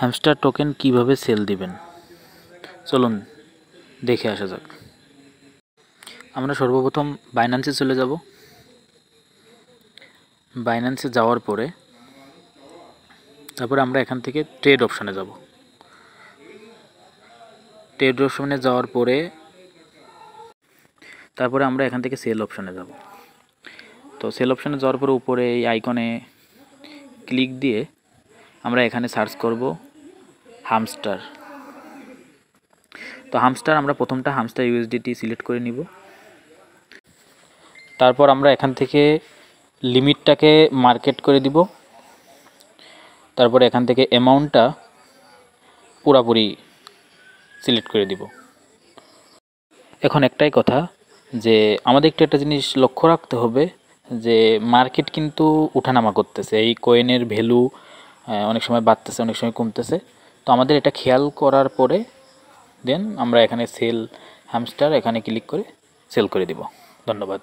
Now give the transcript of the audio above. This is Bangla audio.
হ্যামস্টার টোকেন কিভাবে সেল দিবেন চলুন দেখে আসা যাক। আমরা সর্বপ্রথম বাইন্যান্সে চলে যাব। বাইন্যান্সে যাওয়ার পরে তারপরে আমরা এখান থেকে ট্রেড অপশানে যাব। ট্রেড অপশানে যাওয়ার পরে তারপরে আমরা এখান থেকে সেল অপশানে যাব। তো সেল অপশানে যাওয়ার পরে উপরে এই আইকনে ক্লিক দিয়ে আমরা এখানে সার্চ করব হামস্টার। তো হামস্টার আমরা প্রথমটা হামস্টার ইউএসডিটি সিলেক্ট করে নিব। তারপর আমরা এখান থেকে লিমিটটাকে মার্কেট করে দিব। তারপরে এখান থেকে অ্যামাউন্টটা পুরাপুরি সিলেক্ট করে দিব। এখন একটাই কথা যে আমাদের একটু একটা জিনিস লক্ষ্য রাখতে হবে যে মার্কেট কিন্তু উঠানামা করতেছে, এই কয়েনের ভ্যালু অনেক সময় বাড়তেছে, অনেক সময় কমতেছে। তো আমাদের এটা খেয়াল করার পরে দেন আমরা এখানে সেল হ্যামস্টার এখানে ক্লিক করে সেল করে দিব। ধন্যবাদ।